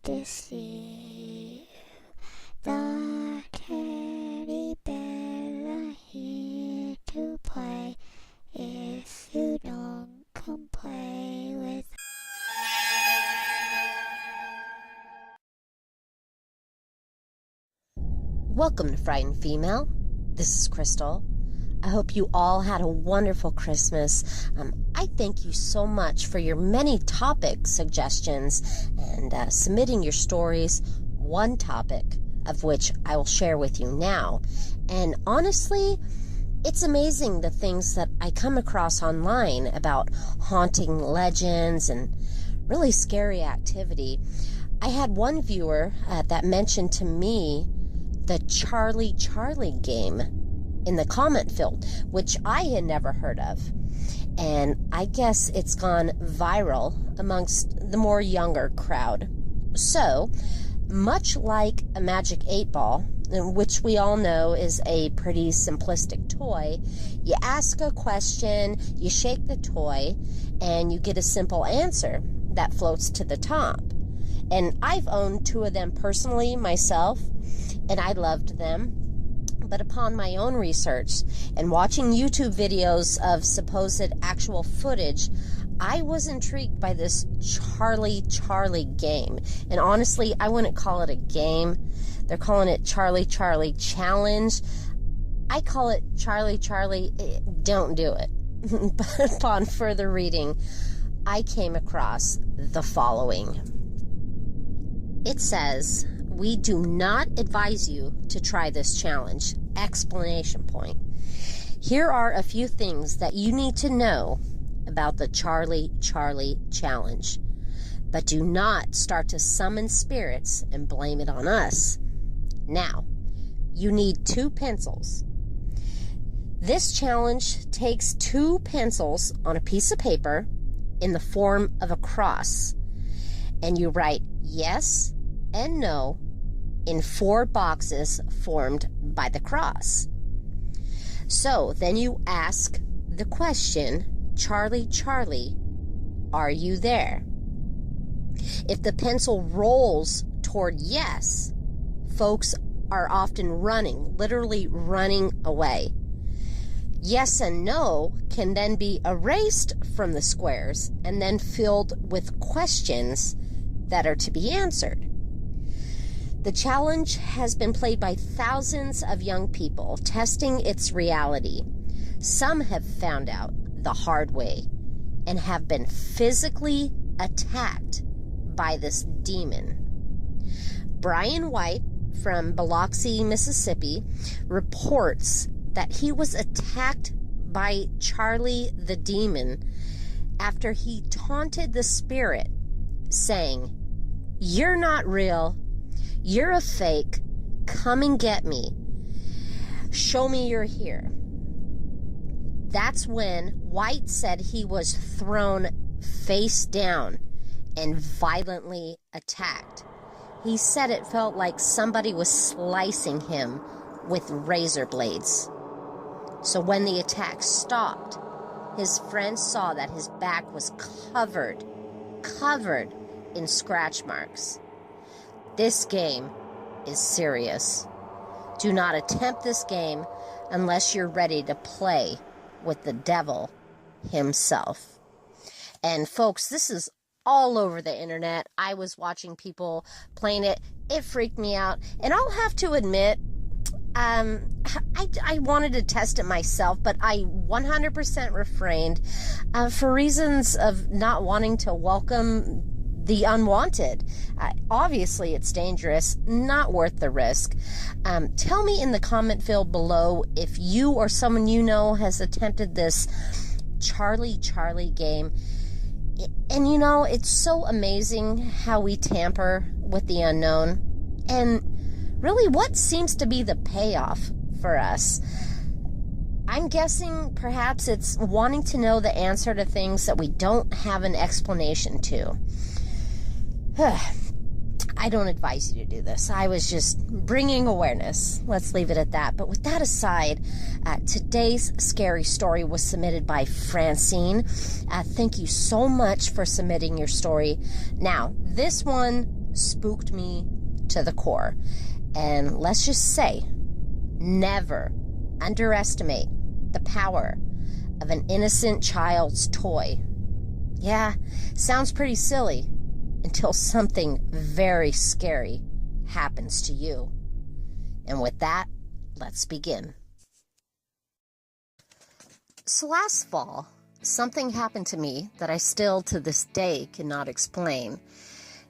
deceive. The teddy bears are here to play. If you don't come play with. Welcome to Frightened Female. This is Crystal. I hope you all had a wonderful Christmas. I thank you so much for your many topic suggestions and submitting your stories, one topic of which I will share with you now. And honestly, it's amazing the things that I come across online about haunting legends and really scary activity. I had one viewer that mentioned to me the Charlie game in the comment field, which I had never heard of. And I guess it's gone viral amongst the more younger crowd. So, much like a magic 8-ball, which we all know is a pretty simplistic toy, you ask a question, you shake the toy, and you get a simple answer that floats to the top. And I've owned two of them personally myself, and I loved them. But upon my own research and watching YouTube videos of supposed actual footage, I was intrigued by this Charlie game. And honestly, I wouldn't call it a game. They're calling it Charlie Challenge. I call it Charlie, don't do it. But upon further reading, I came across the following. It says, "We do not advise you to try this challenge!" Explanation point. Here are a few things that you need to know about the Charlie challenge. But do not start to summon spirits and blame it on us. Now, you need 2 pencils. This challenge takes 2 pencils on a piece of paper in the form of a cross. And you write yes and no in 4 boxes formed by the cross. So then you ask the question, Charlie, are you there? If the pencil rolls toward yes, folks are often running, literally running away. Yes and no can then be erased from the squares and then filled with questions that are to be answered. The challenge has been played by thousands of young people, testing its reality. Some have found out the hard way and have been physically attacked by this demon. Brian White from Biloxi, Mississippi, reports that he was attacked by Charlie the demon after he taunted the spirit, saying, "You're not real. You're a fake. Come and get me. Show me you're here." That's when White said he was thrown face down and violently attacked. He said it felt like somebody was slicing him with razor blades. So when the attack stopped, his friends saw that his back was covered in scratch marks. This game is serious. Do not attempt this game unless you're ready to play with the devil himself. And folks, this is all over the internet. I was watching people playing it. It freaked me out. And I'll have to admit, I wanted to test it myself, but I 100% refrained for reasons of not wanting to welcome the unwanted. Obviously, it's dangerous, not worth the risk. Tell me in the comment field below if you or someone you know has attempted this Charlie game. And you know, it's so amazing how we tamper with the unknown. And really, what seems to be the payoff for us? I'm guessing perhaps it's wanting to know the answer to things that we don't have an explanation to. I don't advise you to do this. I was just bringing awareness. Let's leave it at that. But with that aside, today's scary story was submitted by Francine. Thank you so much for submitting your story. Now, this one spooked me to the core. And let's just say, never underestimate the power of an innocent child's toy. Yeah, sounds pretty silly until something very scary happens to you. And with that, let's begin. So last fall, something happened to me that I still to this day cannot explain.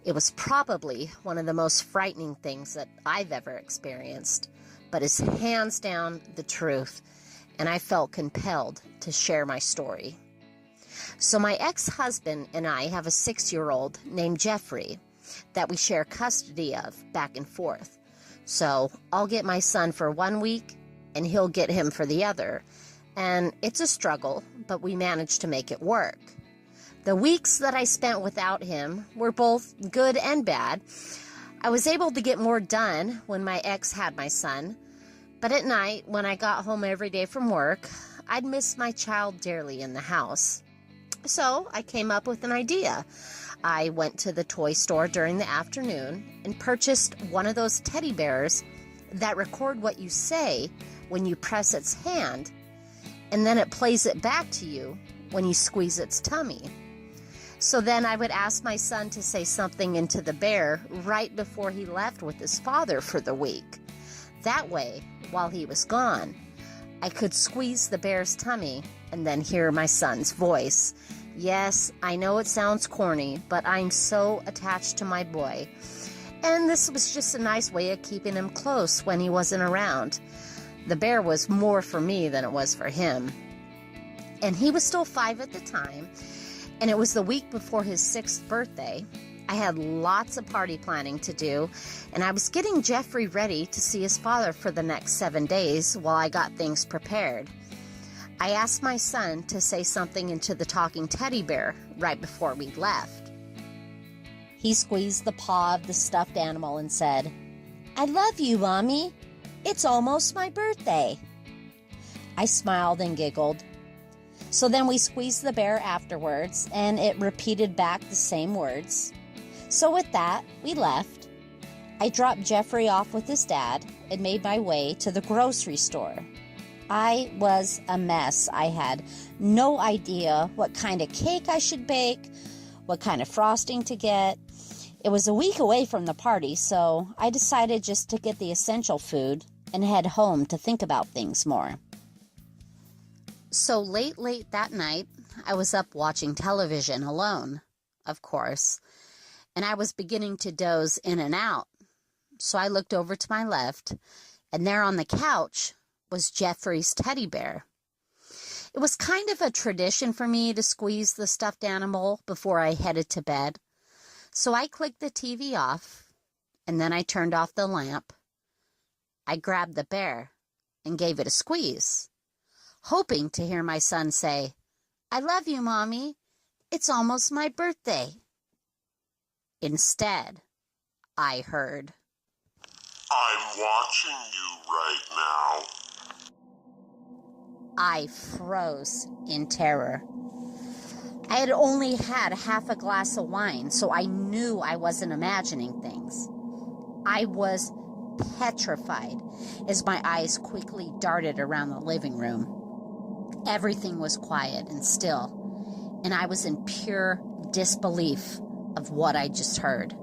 It was probably one of the most frightening things that I've ever experienced, but is hands down the truth, and I felt compelled to share my story. So my ex-husband and I have a 6-year-old named Jeffrey that we share custody of back and forth. So I'll get my son for 1 week, and he'll get him for the other. And it's a struggle, but we managed to make it work. The weeks that I spent without him were both good and bad. I was able to get more done when my ex had my son, but at night, when I got home every day from work, I'd miss my child dearly in the house. So I came up with an idea. I went to the toy store during the afternoon and purchased one of those teddy bears that record what you say when you press its hand, and then it plays it back to you when you squeeze its tummy. So then I would ask my son to say something into the bear right before he left with his father for the week. That way, while he was gone, I could squeeze the bear's tummy and then hear my son's voice. Yes, I know it sounds corny, but I'm so attached to my boy. And this was just a nice way of keeping him close when he wasn't around. The bear was more for me than it was for him. And he was still 5 at the time, and it was the week before his 6th birthday. I had lots of party planning to do, and I was getting Jeffrey ready to see his father for the next 7 days while I got things prepared. I asked my son to say something into the talking teddy bear right before we left. He squeezed the paw of the stuffed animal and said, "I love you, Mommy. It's almost my birthday." I smiled and giggled. So then we squeezed the bear afterwards, and it repeated back the same words. So with that, we left. I dropped Jeffrey off with his dad and made my way to the grocery store. I was a mess. I had no idea what kind of cake I should bake, what kind of frosting to get. It was a week away from the party, so I decided just to get the essential food and head home to think about things more. So late that night, I was up watching television alone, of course, and I was beginning to doze in and out. So I looked over to my left, and there on the couch was Jeffrey's teddy bear. It was kind of a tradition for me to squeeze the stuffed animal before I headed to bed. So I clicked the TV off, and then I turned off the lamp. I grabbed the bear and gave it a squeeze, hoping to hear my son say, "I love you, Mommy. It's almost my birthday." Instead, I heard, "I'm watching you right now." I froze in terror. I had only had half a glass of wine, so I knew I wasn't imagining things. I was petrified as my eyes quickly darted around the living room. Everything was quiet and still, and I was in pure disbelief of what I just heard.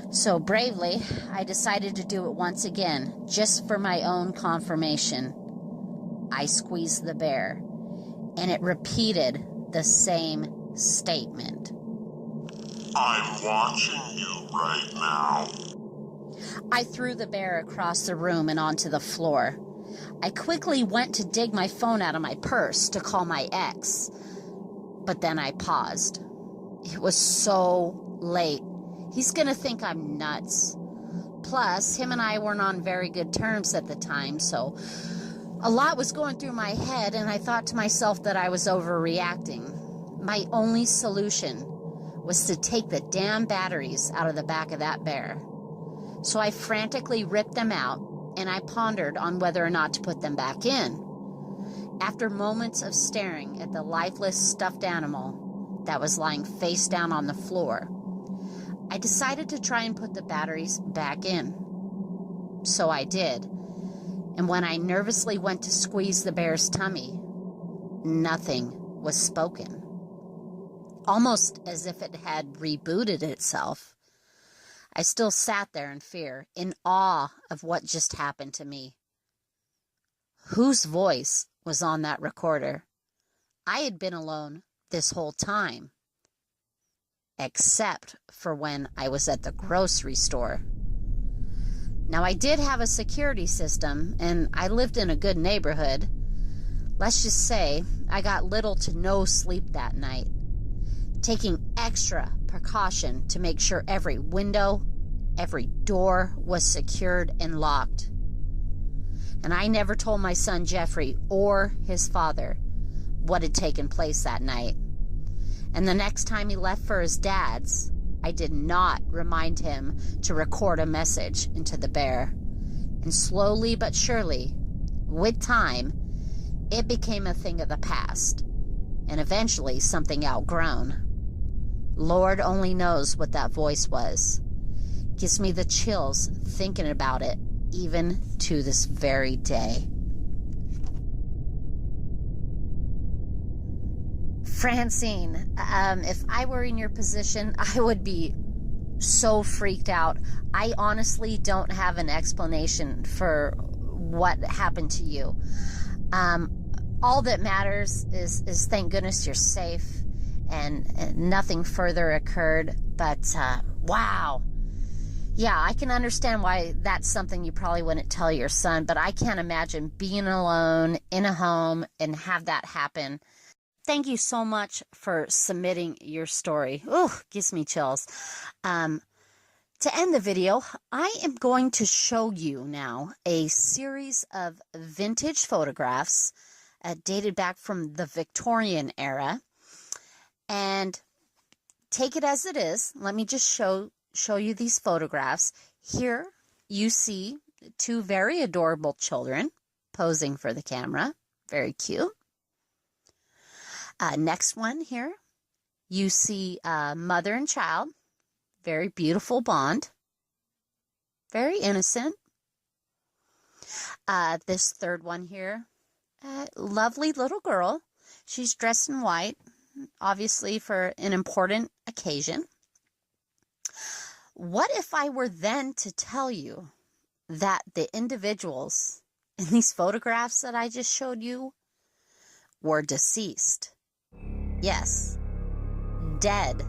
So bravely, I decided to do it once again, just for my own confirmation. I squeezed the bear, and it repeated the same statement. "I'm watching you right now." I threw the bear across the room and onto the floor. I quickly went to dig my phone out of my purse to call my ex, but then I paused. It was so late. He's gonna think I'm nuts. Plus, him and I weren't on very good terms at the time, so a lot was going through my head, and I thought to myself that I was overreacting. My only solution was to take the damn batteries out of the back of that bear. So I frantically ripped them out, and I pondered on whether or not to put them back in. After moments of staring at the lifeless stuffed animal that was lying face down on the floor, I decided to try and put the batteries back in. So I did. And when I nervously went to squeeze the bear's tummy, nothing was spoken. Almost as if it had rebooted itself. I still sat there in fear, in awe of what just happened to me. Whose voice was on that recorder? I had been alone this whole time, except for when I was at the grocery store. Now, I did have a security system, and I lived in a good neighborhood. Let's just say I got little to no sleep that night, taking extra precaution to make sure every window, every door was secured and locked. And I never told my son Jeffrey or his father what had taken place that night. And the next time he left for his dad's, I did not remind him to record a message into the bear. And slowly but surely, with time, it became a thing of the past, and eventually something outgrown. Lord only knows what that voice was. Gives me the chills thinking about it, even to this very day. Francine, if I were in your position, I would be so freaked out. I honestly don't have an explanation for what happened to you. All that matters is thank goodness you're safe and nothing further occurred. But wow. Yeah, I can understand why that's something you probably wouldn't tell your son, but I can't imagine being alone in a home and have that happen. Thank you so much for submitting your story. Ooh, gives me chills. To end the video, I am going to show you now a series of vintage photographs dated back from the Victorian era. And take it as it is. Let me just show you these photographs. Here you see two very adorable children posing for the camera. Very cute. Next one here, you see mother and child. Very beautiful bond. Very innocent. This third one here, lovely little girl. She's dressed in white, obviously for an important occasion. What if I were then to tell you that the individuals in these photographs that I just showed you were deceased? Yes, dead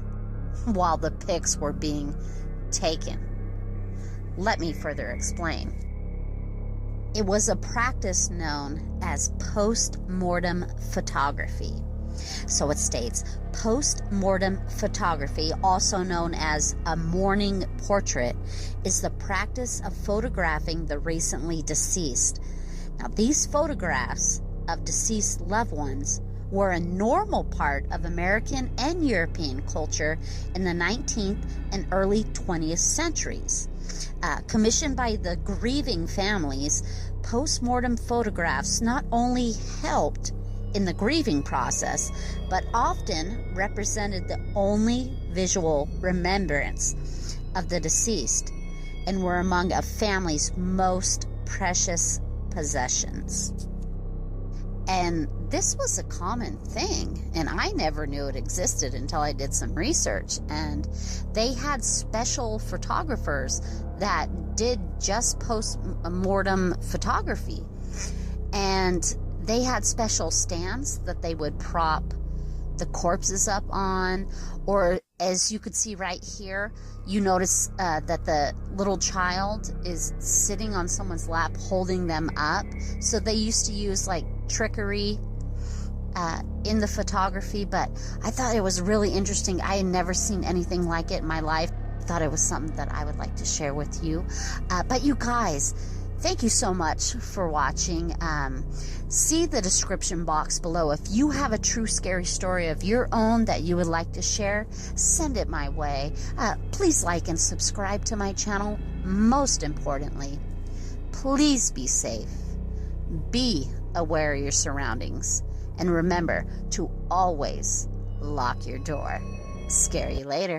while the pics were being taken. Let me further explain. It was a practice known as post-mortem photography. So it states, post-mortem photography, also known as a mourning portrait, is the practice of photographing the recently deceased. Now, these photographs of deceased loved ones were a normal part of American and European culture in the 19th and early 20th centuries. Commissioned by the grieving families, post-mortem photographs not only helped in the grieving process, but often represented the only visual remembrance of the deceased and were among a family's most precious possessions. And this was a common thing, and I never knew it existed until I did some research. And they had special photographers that did just post-mortem photography. And they had special stands that they would prop the corpses up on, or as you could see right here, you notice that the little child is sitting on someone's lap holding them up. So they used to use like trickery in the photography, but I thought it was really interesting. I had never seen anything like it in my life. I thought it was something that I would like to share with you. But you guys, thank you so much for watching. See the description box below. If you have a true scary story of your own that you would like to share, send it my way. Please like and subscribe to my channel. Most importantly, please be safe. Be aware of your surroundings. And remember to always lock your door. Scare you later.